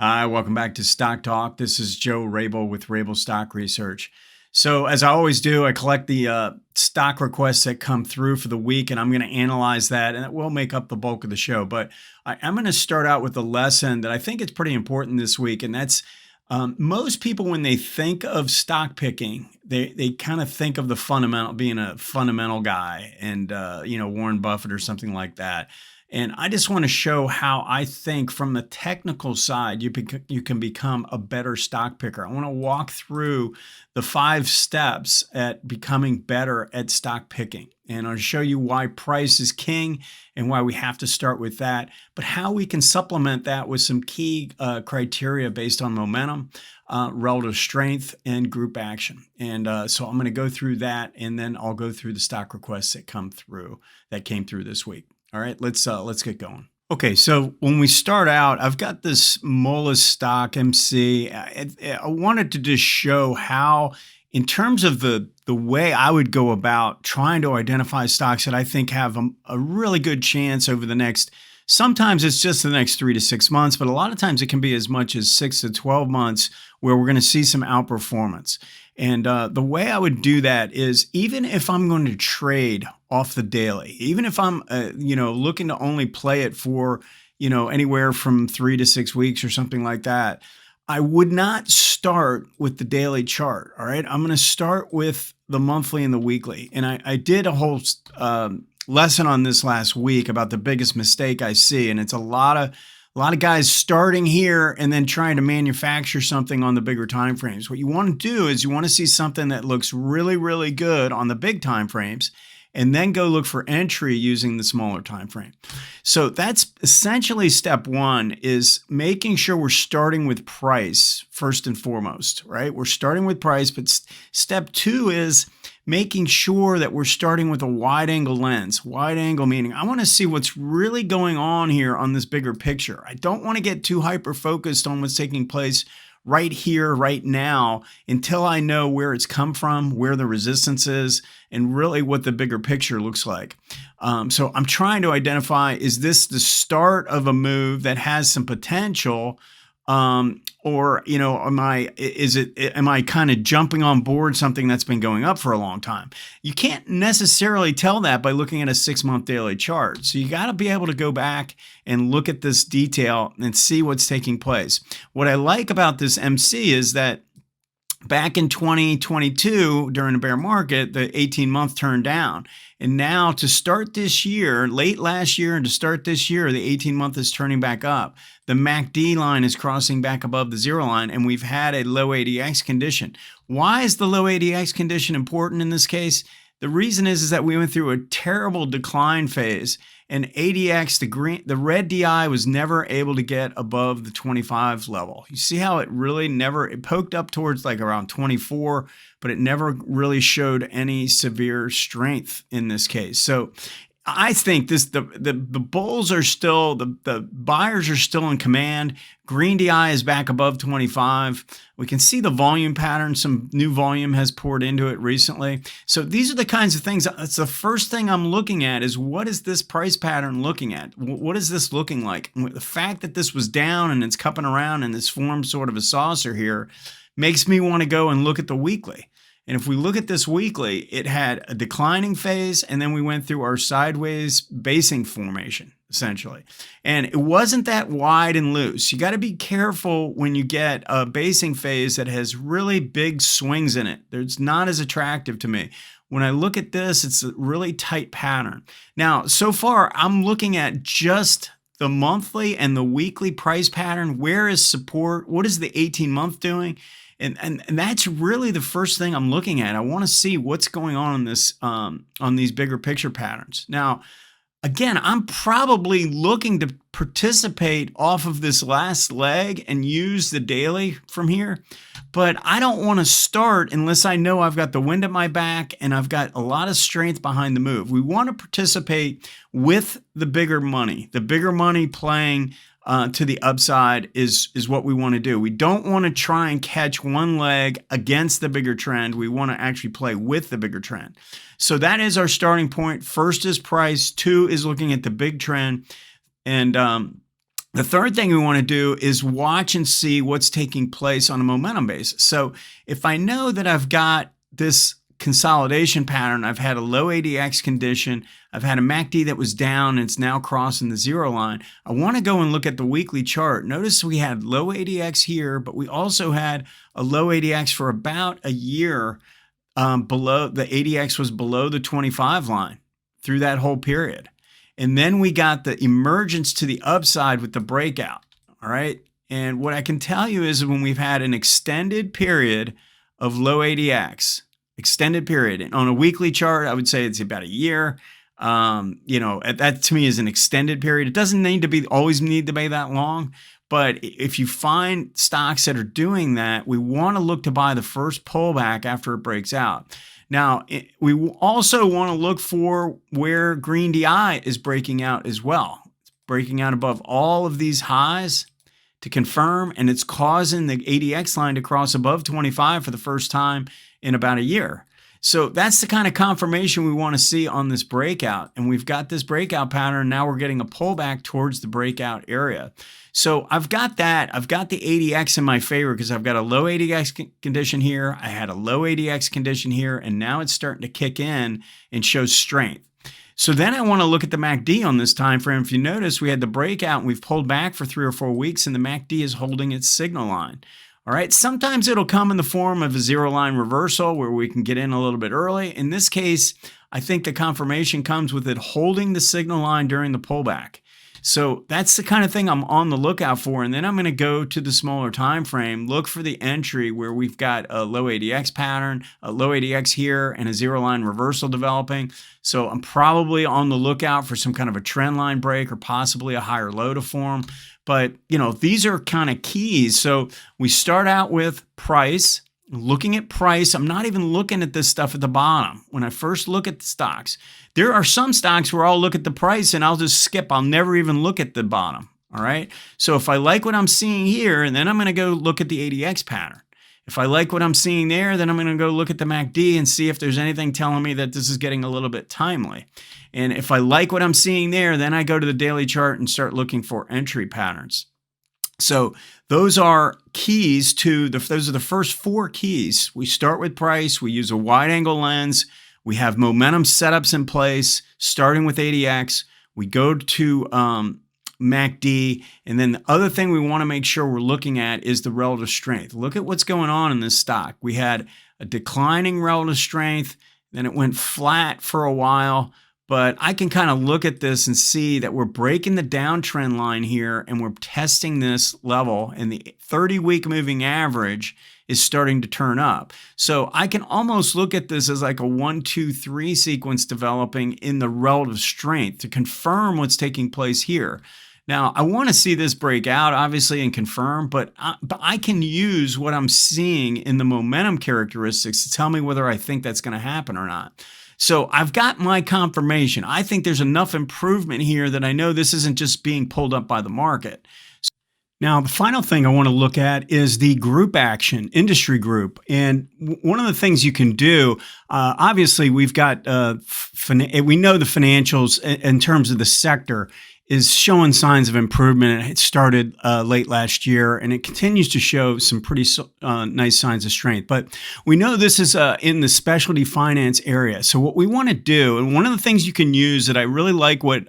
Hi, welcome back to Stock Talk. This is Joe Rabel with Rabel Stock Research. So as I always do, I collect the stock requests that come through for the week, and I'm going to analyze that, and it will make up the bulk of the show. But I'm going to start out with a lesson that I think is pretty important this week, and that's most people, when they think of stock picking, they kind of think of the fundamental, being a fundamental guy, and Warren Buffett or something like that. And I just want to show how I think from the technical side, you can become a better stock picker. I want to walk through the 5 steps at becoming better at stock picking. And I'll show you why price is king and why we have to start with that, but how we can supplement that with some key criteria based on momentum, relative strength, and group action. And so I'm going to go through that, and then I'll go through the stock requests that came through this week. All right, let's get going. Okay, so when we start out, I've got this Moelis stock MC. I wanted to just show how, in terms of the way I would go about trying to identify stocks that I think have a really good chance over the next, sometimes it's just the next 3 to 6 months, but a lot of times it can be as much as 6 to 12 months where we're going to see some outperformance. And the way I would do that is, even if I'm going to trade off the daily, even if I'm looking to only play it for anywhere from 3 to 6 weeks or something like that, I would not start with the daily chart. All right, I'm going to start with the monthly and the weekly. And I did a whole lesson on this last week about the biggest mistake I see, and it's a lot of guys starting here and then trying to manufacture something on the bigger time frames. What you want to do is you want to see something that looks really, really good on the big time frames, and then go look for entry using the smaller time frame. So that's essentially step 1, is making sure we're starting with price first and foremost, right? We're starting with price, but step 2 is making sure that we're starting with a wide angle lens. Wide angle meaning I want to see what's really going on here on this bigger picture. I don't want to get too hyper focused on what's taking place right here, right now, until I know where it's come from, where the resistance is, and really what the bigger picture looks like. So I'm trying to identify, is this the start of a move that has some potential? Or am I kind of jumping on board something that's been going up for a long time? You can't necessarily tell that by looking at a 6-month daily chart. So you got to be able to go back and look at this detail and see what's taking place. What I like about this MC is that back in 2022, during a bear market, the 18-month turned down. And now to start this year, late last year and to start this year, the 18-month is turning back up. The MACD line is crossing back above the 0 line, and we've had a low ADX condition. Why is the low ADX condition important in this case? The reason is that we went through a terrible decline phase, and ADX, the red DI, was never able to get above the 25 level. You see how it poked up towards like around 24, but it never really showed any severe strength in this case. So I think the bulls are still, the buyers are still in command. Green DI is back above 25. We can see the volume pattern. Some new volume has poured into it recently. So these are the kinds of things. That's the first thing I'm looking at, is what is this price pattern looking at? What is this looking like? The fact that this was down and it's cupping around and this forms sort of a saucer here makes me want to go and look at the weekly. And if we look at this weekly, it had a declining phase, and then we went through our sideways basing formation, essentially. And it wasn't that wide and loose. You got to be careful when you get a basing phase that has really big swings in it. It's not as attractive to me. When I look at this, it's a really tight pattern. Now, so far, I'm looking at just the monthly and the weekly price pattern. Where is support? What is the 18-month doing? And that's really the first thing I'm looking at. I want to see what's going on in this on these bigger picture patterns. Now, again, I'm probably looking to participate off of this last leg and use the daily from here, but I don't want to start unless I know I've got the wind at my back and I've got a lot of strength behind the move. We want to participate with the bigger money playing to the upside is what we want to do. We don't want to try and catch one leg against the bigger trend. We want to actually play with the bigger trend. So that is our starting point. First is price. 2 is looking at the big trend. And The third thing we want to do is watch and see what's taking place on a momentum basis. So if I know that I've got this consolidation pattern, I've had a low ADX condition, I've had a MACD that was down and it's now crossing the zero line, I want to go and look at the weekly chart. Notice we had low ADX here, but we also had a low ADX for about a year below. The ADX was below the 25 line through that whole period. And then we got the emergence to the upside with the breakout, all right? And what I can tell you is when we've had an extended period of low ADX, extended period, and on a weekly chart, I would say it's about a year. That to me is an extended period. It doesn't need to be always need to be that long, but if you find stocks that are doing that, we want to look to buy the first pullback after it breaks out. Now, we also want to look for where green DI is breaking out as well. It's breaking out above all of these highs to confirm, and it's causing the ADX line to cross above 25 for the first time in about a year. So that's the kind of confirmation we want to see on this breakout. And we've got this breakout pattern. Now we're getting a pullback towards the breakout area. So I've got that. I've got the ADX in my favor because I've got a low ADX condition here. I had a low ADX condition here, and now it's starting to kick in and show strength. So then I want to look at the MACD on this time frame. If you notice, we had the breakout and we've pulled back for 3 or 4 weeks, and the MACD is holding its signal line. All right, sometimes it'll come in the form of a zero line reversal where we can get in a little bit early. In this case, I think the confirmation comes with it holding the signal line during the pullback. So that's the kind of thing I'm on the lookout for. And then I'm going to go to the smaller time frame, look for the entry where we've got a low ADX pattern, a low ADX here, and a zero line reversal developing. So I'm probably on the lookout for some kind of a trend line break or possibly a higher low to form. But, these are kind of keys. So we start out with price. Looking at price, I'm not even looking at this stuff at the bottom. When I first look at the stocks, there are some stocks where I'll look at the price and I'll just skip. I'll never even look at the bottom. All right. So if I like what I'm seeing here, and then I'm going to go look at the ADX pattern. If I like what I'm seeing there, then I'm going to go look at the MACD and see if there's anything telling me that this is getting a little bit timely. And if I like what I'm seeing there, then I go to the daily chart and start looking for entry patterns. So those are keys to those are the first 4 keys. We start with price. We use a wide angle lens. We have momentum setups in place, starting with ADX. We go to MACD. And then the other thing we want to make sure we're looking at is the relative strength. Look at what's going on in this stock. We had a declining relative strength. Then it went flat for a while. But I can kind of look at this and see that we're breaking the downtrend line here and we're testing this level, and the 30-week moving average is starting to turn up. So I can almost look at this as like a 1, 2, 3 sequence developing in the relative strength to confirm what's taking place here. Now, I want to see this break out, obviously, and confirm, but I can use what I'm seeing in the momentum characteristics to tell me whether I think that's going to happen or not. So I've got my confirmation. I think there's enough improvement here that I know this isn't just being pulled up by the market. Now, the final thing I want to look at is the group action, industry group. And one of the things you can do, obviously, we've got, we know the financials in terms of the sector is showing signs of improvement. It started late last year, and it continues to show some pretty nice signs of strength. But we know this is in the specialty finance area. So what we want to do, and one of the things you can use that I really like what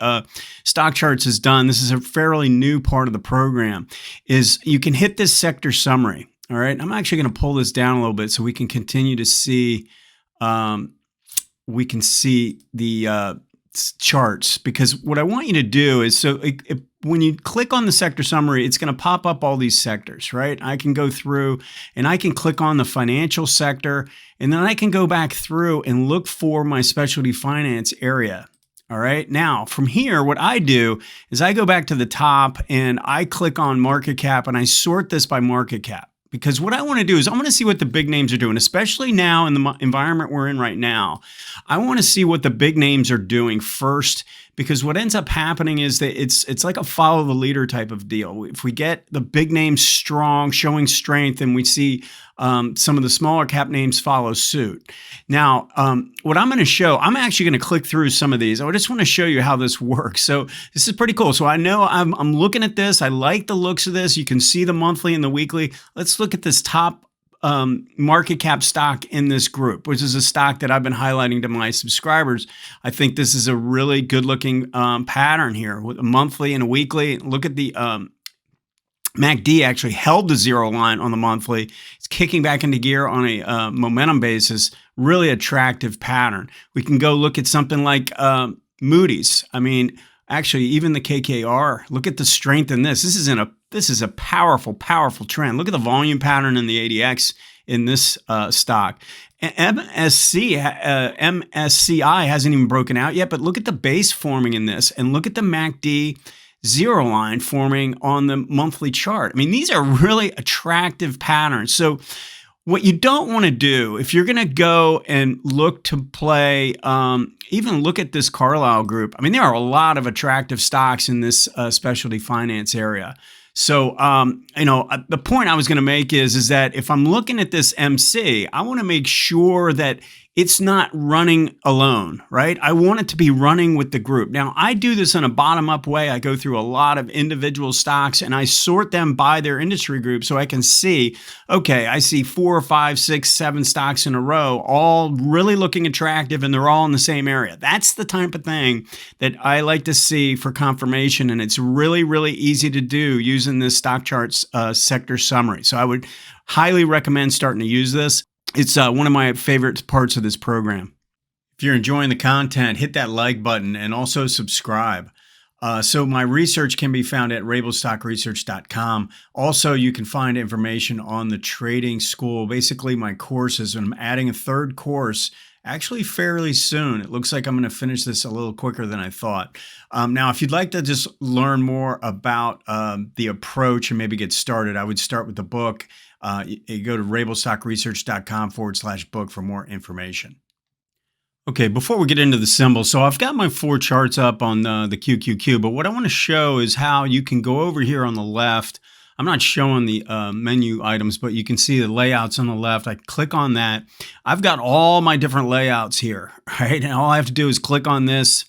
Stock Charts has done, this is a fairly new part of the program, is you can hit this sector summary. All right, I'm actually going to pull this down a little bit so we can continue to see, the charts, because what I want you to do is when you click on the sector summary, it's going to pop up all these sectors, right? I can go through and I can click on the financial sector, and then I can go back through and look for my specialty finance area. All right. Now from here, what I do is I go back to the top and I click on market cap and I sort this by market cap. Because what I want to do is I want to see what the big names are doing, especially now in the environment we're in right now. I want to see what the big names are doing first, because what ends up happening is that it's like a follow the leader type of deal. If we get the big names strong, showing strength, and we see some of the smaller cap names follow suit. Now, what I'm going to show, I'm actually going to click through some of these. I just want to show you how this works. So this is pretty cool. So I know I'm looking at this. I like the looks of this. You can see the monthly and the weekly. Let's look at this top market cap stock in this group, which is a stock that I've been highlighting to my subscribers. I think this is a really good looking pattern here with a monthly and a weekly. Look at the MACD actually held the zero line on the monthly. It's kicking back into gear on a momentum basis. Really attractive pattern. We can go look at something like Moody's. I mean, actually, even the KKR. Look at the strength in this. This is a powerful, powerful trend. Look at the volume pattern in the ADX in this stock. MSCI hasn't even broken out yet, but look at the base forming in this, and look at the MACD zero line forming on the monthly chart. I mean, these are really attractive patterns. So what you don't want to do, if you're going to go and look to play, even look at this Carlyle group. I mean, there are a lot of attractive stocks in this specialty finance area. So, the point I was going to make is that if I'm looking at this MC, I want to make sure that it's not running alone, right? I want it to be running with the group. Now, I do this in a bottom-up way. I go through a lot of individual stocks and I sort them by their industry group so I can see, okay, I see 4, 5, 6, 7 stocks in a row, all really looking attractive, and they're all in the same area. That's the type of thing that I like to see for confirmation, and it's really, really easy to do using this stock charts sector summary. So I would highly recommend starting to use this. It's one of my favorite parts of this program. If you're enjoying the content, hit that like button and also subscribe. So my research can be found at rabelstockresearch.com. Also, you can find information on the trading school, basically my courses, and I'm adding a third course actually fairly soon. It looks like I'm going to finish this a little quicker than I thought. Now, if you'd like to just learn more about the approach and maybe get started, I would start with the book. You go to rabelstockresearch.com/book for more information. Okay, before we get into the symbols, so I've got my 4 charts up on the QQQ, but what I want to show is how you can go over here on the left. I'm not showing the menu items, but you can see the layouts on the left. I click on that. I've got all my different layouts here, right? And all I have to do is click on this,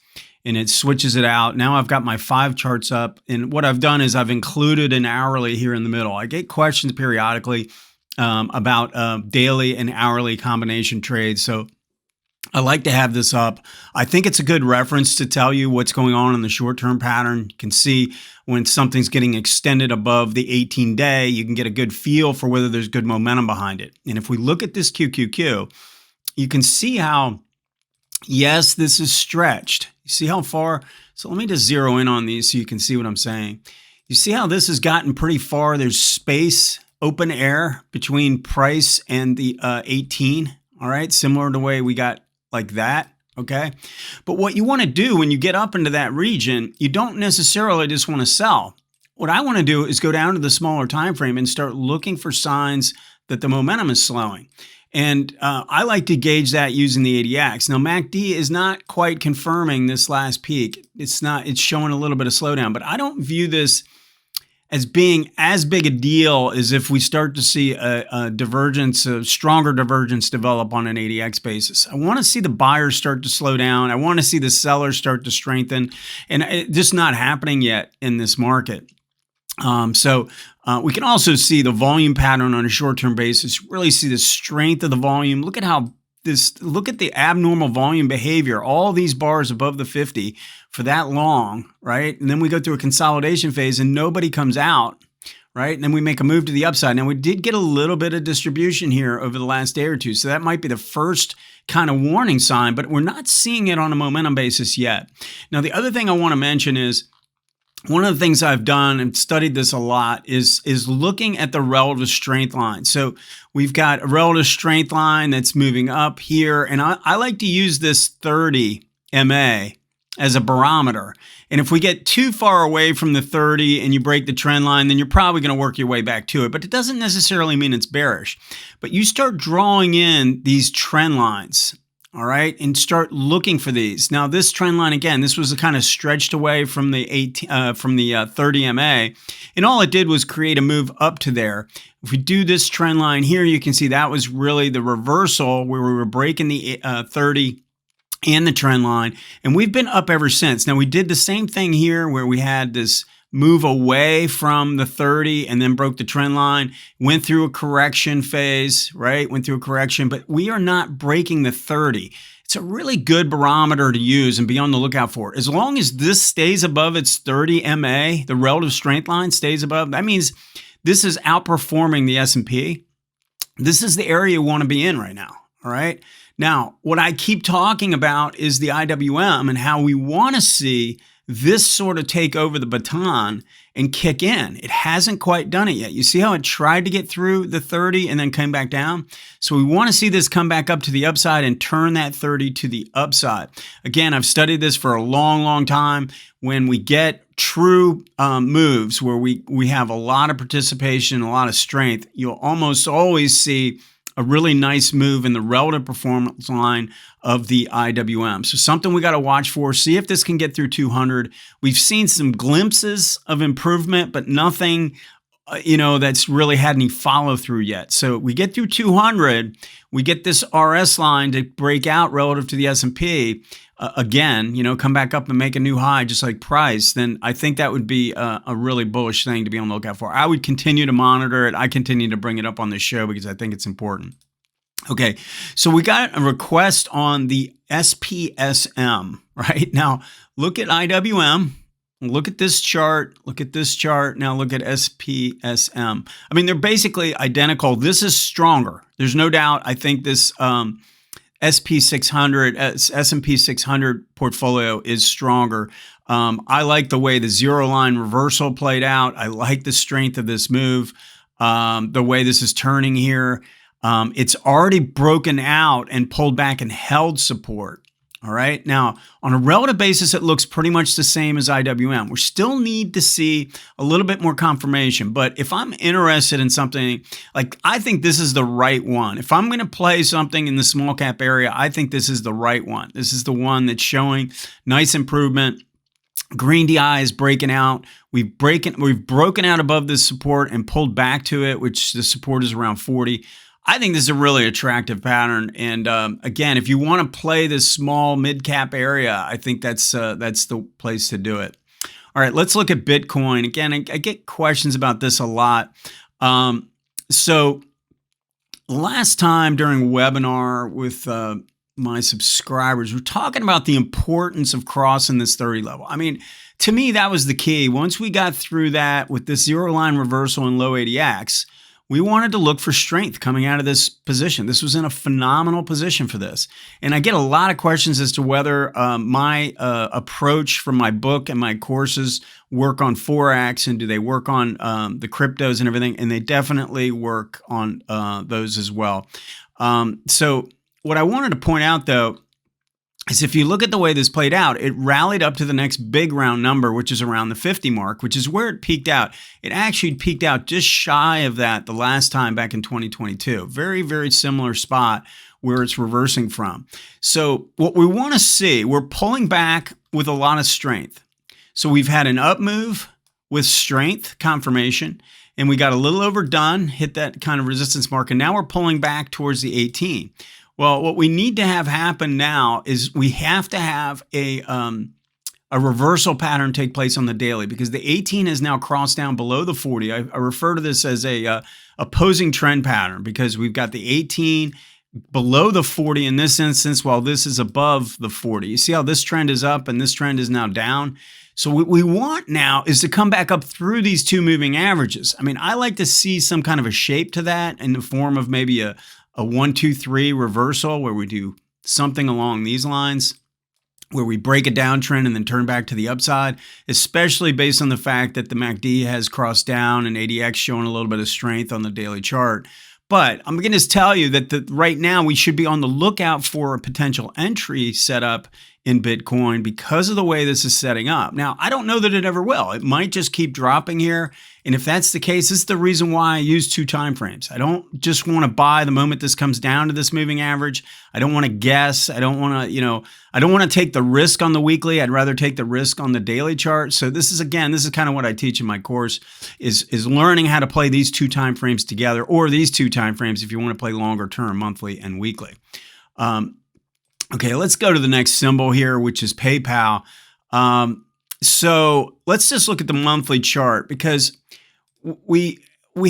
and it switches it out. Now I've got my 5 charts up, and what I've done is I've included an hourly here in the middle. I get questions periodically about daily and hourly combination trades, so I like to have this up. I think it's a good reference to tell you what's going on in the short-term pattern. You can see when something's getting extended above the 18-day, you can get a good feel for whether there's good momentum behind it. And if we look at this QQQ, you can see how, yes, this is stretched. You see how far? So let me just zero in on these so you can see what I'm saying. You see how this has gotten pretty far? There's space, open air between price and the 18, all right? Similar to the way we got like that, okay? But what you want to do when you get up into that region, you don't necessarily just want to sell. What I want to do is go down to the smaller time frame and start looking for signs that the momentum is slowing. And I like to gauge that using the ADX. Now, MACD is not quite confirming this last peak. It's showing a little bit of slowdown, but I don't view this as being as big a deal as if we start to see a divergence, a stronger divergence develop on an ADX basis. I want to see the buyers start to slow down. I want to see the sellers start to strengthen, and it's just not happening yet in this market. So we can also see the volume pattern on a short-term basis, really see the strength of the volume. Look at the abnormal volume behavior, all these bars above the 50 for that long, right? And then we go through a consolidation phase and nobody comes out, right? And then we make a move to the upside. Now we did get a little bit of distribution here over the last day or two. So that might be the first kind of warning sign, but we're not seeing it on a momentum basis yet. Now, the other thing I want to mention is, one of the things I've done and studied this a lot is looking at the relative strength line. So we've got a relative strength line that's moving up here, and I like to use this 30 MA as a barometer. And if we get too far away from the 30 and you break the trend line, then you're probably going to work your way back to it. But it doesn't necessarily mean it's bearish. But you start drawing in these trend lines, all right, and start looking for these. Now, this trend line, again, this was kind of stretched away from the 30 MA, and all it did was create a move up to there. If we do this trend line here, you can see that was really the reversal where we were breaking the 30 and the trend line, and we've been up ever since. Now, we did the same thing here where we had this move away from the 30 and then broke the trend line, went through a correction phase, right? Went through a correction, but we are not breaking the 30. It's a really good barometer to use and be on the lookout for. As long as this stays above its 30 MA, the relative strength line stays above, that means this is outperforming the S&P. This is the area you want to be in right now, all right? Now, what I keep talking about is the IWM and how we want to see this sort of take over the baton and kick in. It hasn't quite done it yet. You see how it tried to get through the 30 and then came back down? So we want to see this come back up to the upside and turn that 30 to the upside. Again, I've studied this for a long, long time. When we get true moves where we have a lot of participation, a lot of strength, you'll almost always see a really nice move in the relative performance line of the IWM. So something we got to watch for, see if this can get through 200. We've seen some glimpses of improvement, but nothing, that's really had any follow through yet. So we get through 200, we get this RS line to break out relative to the S&P. Again, come back up and make a new high, just like price, then I think that would be a really bullish thing to be on the lookout for. I would continue to monitor it. I continue to bring it up on the show because I think it's important. Okay, so we got a request on the SPSM, right? Now, look at IWM. Look at this chart. Look at this chart. Now look at SPSM. I mean, they're basically identical. This is stronger. There's no doubt. I think this S&P 600 portfolio is stronger. I like the way the zero line reversal played out. I like the strength of this move, the way this is turning here. It's already broken out and pulled back and held support. All right. Now, on a relative basis, it looks pretty much the same as IWM. We still need to see a little bit more confirmation. But if I'm interested in something, like I think this is the right one. If I'm going to play something in the small cap area, I think this is the right one. This is the one that's showing nice improvement. Green DI is breaking out. We've broken out above this support and pulled back to it, which the support is around 40. I think this is a really attractive pattern. And again, if you want to play this small mid-cap area, I think that's the place to do it. All right, let's look at Bitcoin. Again, I get questions about this a lot. So last time during a webinar with my subscribers, we're talking about the importance of crossing this 30 level. I mean, to me, that was the key. Once we got through that with this zero line reversal and low ADX, we wanted to look for strength coming out of this position. This was in a phenomenal position for this. And I get a lot of questions as to whether my approach from my book and my courses work on Forex and do they work on the cryptos and everything. And they definitely work on those as well. So what I wanted to point out, though, is if you look at the way this played out, it rallied up to the next big round number, which is around the 50 mark, which is where it peaked out. It actually peaked out just shy of that the last time back in 2022. Very, very similar spot where it's reversing from. So what we want to see, we're pulling back with a lot of strength. So we've had an up move with strength confirmation, and we got a little overdone, hit that kind of resistance mark, and now we're pulling back towards the 18. Well, what we need to have happen now is we have to have a reversal pattern take place on the daily because the 18 has now crossed down below the 40. I refer to this as a opposing trend pattern because we've got the 18 below the 40 in this instance while this is above the 40. You see how this trend is up and this trend is now down? So what we want now is to come back up through these two moving averages. I mean, I like to see some kind of a shape to that in the form of maybe a 1, 2, 3 reversal where we do something along these lines, where we break a downtrend and then turn back to the upside, especially based on the fact that the MACD has crossed down and ADX showing a little bit of strength on the daily chart. But I'm going to tell you that right now we should be on the lookout for a potential entry setup in Bitcoin because of the way this is setting up. Now, I don't know that it ever will. It might just keep dropping here. And if that's the case, this is the reason why I use 2 time frames. I don't just want to buy the moment this comes down to this moving average. I don't want to guess. I don't want to, I don't want to take the risk on the weekly. I'd rather take the risk on the daily chart. So this is kind of what I teach in my course is learning how to play these 2 time frames together, or these 2 time frames if you want to play longer term, monthly and weekly. Okay, let's go to the next symbol here, which is PayPal. So let's just look at the monthly chart, because we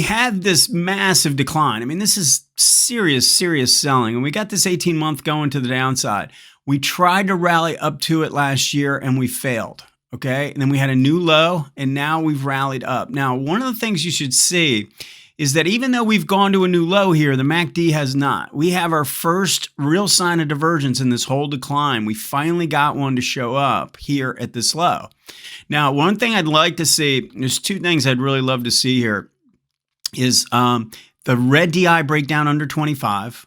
had this massive decline. I mean, this is serious selling, and we got this 18-month going to the downside. We tried to rally up to it last year and we failed. Okay, and then we had a new low, and now we've rallied up. Now, one of the things you should see is that even though we've gone to a new low here, the MACD has not. We have our first real sign of divergence in this whole decline. We finally got one to show up here at this low. Now, one thing I'd like to see, there's 2 things I'd really love to see here, is the red DI breakdown under 25,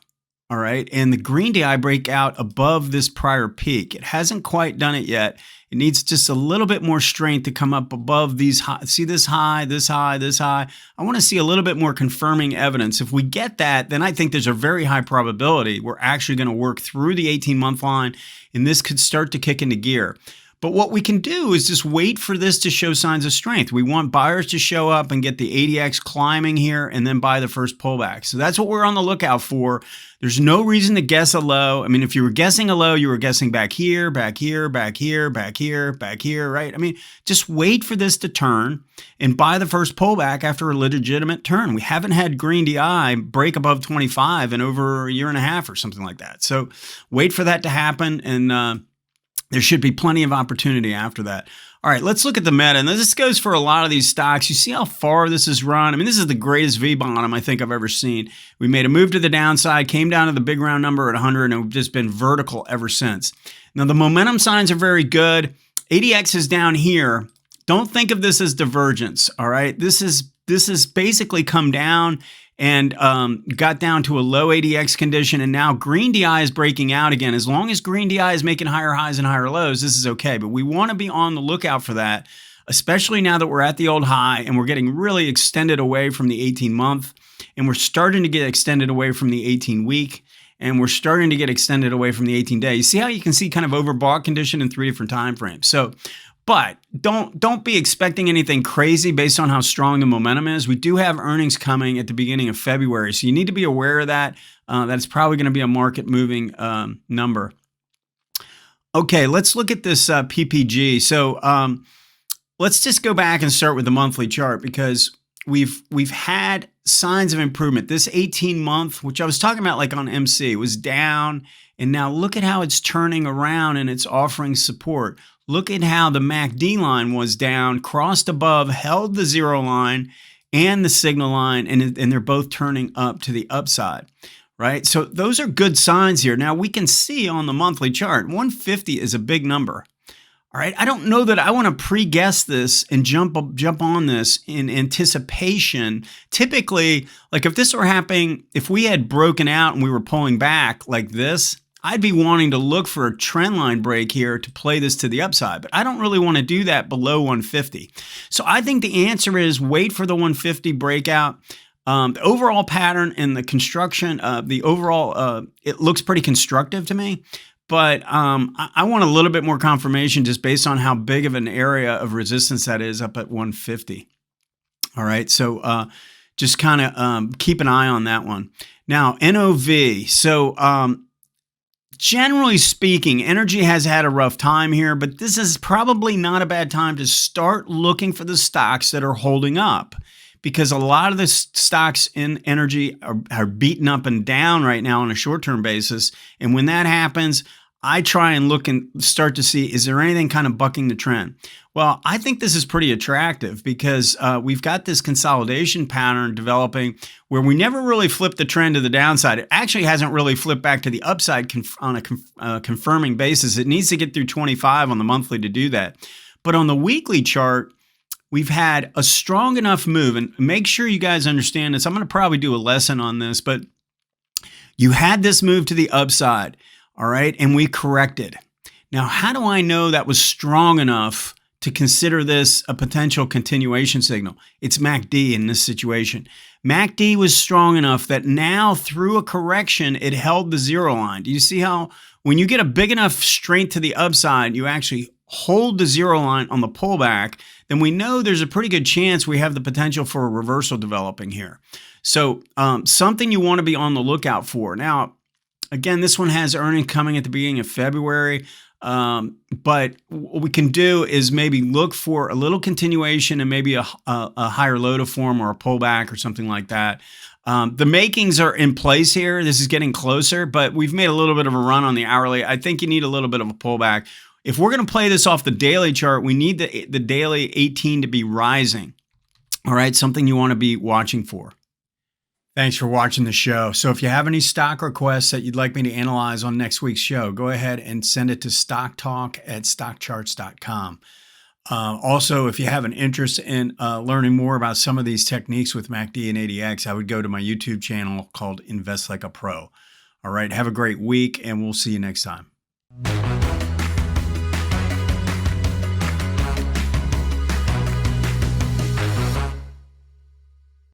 all right, and the green DI breakout above this prior peak. It hasn't quite done it yet. It needs just a little bit more strength to come up above these high. See this high, this high, this high. I want to see a little bit more confirming evidence. If we get that, then I think there's a very high probability we're actually going to work through the 18-month line, and this could start to kick into gear. But what we can do is just wait for this to show signs of strength. We want buyers to show up and get the ADX climbing here and then buy the first pullback. So that's what we're on the lookout for. There's no reason to guess a low. I mean, if you were guessing a low, you were guessing back here, back here, back here, back here, back here, right? I mean, just wait for this to turn and buy the first pullback after a legitimate turn. We haven't had green DI break above 25 in over a year and a half or something like that. So wait for that to happen, and there should be plenty of opportunity after that. All right, let's look at the meta. And this goes for a lot of these stocks. You see how far this has run? I mean, this is the greatest V-bottom I think I've ever seen. We made a move to the downside, came down to the big round number at 100, and we've just been vertical ever since. Now, the momentum signs are very good. ADX is down here. Don't think of this as divergence, all right? This is basically come down and got down to a low ADX condition, and now green DI is breaking out again. As long as green DI is making higher highs and higher lows, this is okay. But we want to be on the lookout for that, especially now that we're at the old high and we're getting really extended away from the 18-month, and we're starting to get extended away from the 18-week, and we're starting to get extended away from the 18-day. You see how you can see kind of overbought condition in 3 different time frames. So, but don't be expecting anything crazy based on how strong the momentum is. We do have earnings coming at the beginning of February, so you need to be aware of that. That's probably going to be a market-moving number. Okay, let's look at this PPG. So let's just go back and start with the monthly chart, because we've had signs of improvement. This 18-month, which I was talking about like on MC, was down, and now look at how it's turning around and it's offering support. Look at how the MACD line was down, crossed above, held the 0 line and the signal line, and they're both turning up to the upside, right? So those are good signs here. Now we can see on the monthly chart, 150 is a big number. All right, I don't know that I want to pre-guess this and jump on this in anticipation. Typically, like if this were happening, if we had broken out and we were pulling back like this, I'd be wanting to look for a trend line break here to play this to the upside, but I don't really want to do that below 150. So I think the answer is wait for the 150 breakout. The overall pattern and the construction, it looks pretty constructive to me, but I want a little bit more confirmation just based on how big of an area of resistance that is up at 150. All right, so just kind of keep an eye on that one. Now, NOV. So generally speaking, energy has had a rough time here, but this is probably not a bad time to start looking for the stocks that are holding up, because a lot of the stocks in energy are beaten up and down right now on a short-term basis. And when that happens, I try and look and start to see, is there anything kind of bucking the trend? Well, I think this is pretty attractive because we've got this consolidation pattern developing where we never really flipped the trend to the downside. It actually hasn't really flipped back to the upside on a confirming basis. It needs to get through 25 on the monthly to do that. But on the weekly chart, we've had a strong enough move, and make sure you guys understand this. I'm going to probably do a lesson on this, but you had this move to the upside, all right, and we corrected. Now, how do I know that was strong enough to consider this a potential continuation signal? It's MACD in this situation. MACD was strong enough that now through a correction, it held the zero line. Do you see how when you get a big enough strength to the upside, you actually hold the zero line on the pullback, then we know there's a pretty good chance we have the potential for a reversal developing here. So something you want to be on the lookout for. Now, again, this one has earnings coming at the beginning of February. But what we can do is maybe look for a little continuation and maybe a higher low to form or a pullback or something like that. The makings are in place here. This is getting closer, but we've made a little bit of a run on the hourly. I think you need a little bit of a pullback. If we're going to play this off the daily chart, we need the daily 18 to be rising. All right, something you want to be watching for. Thanks for watching the show. So if you have any stock requests that you'd like me to analyze on next week's show, go ahead and send it to stocktalk@stockcharts.com. Also, if you have an interest in learning more about some of these techniques with MACD and ADX, I would go to my YouTube channel called Invest Like a Pro. All right, have a great week, and we'll see you next time.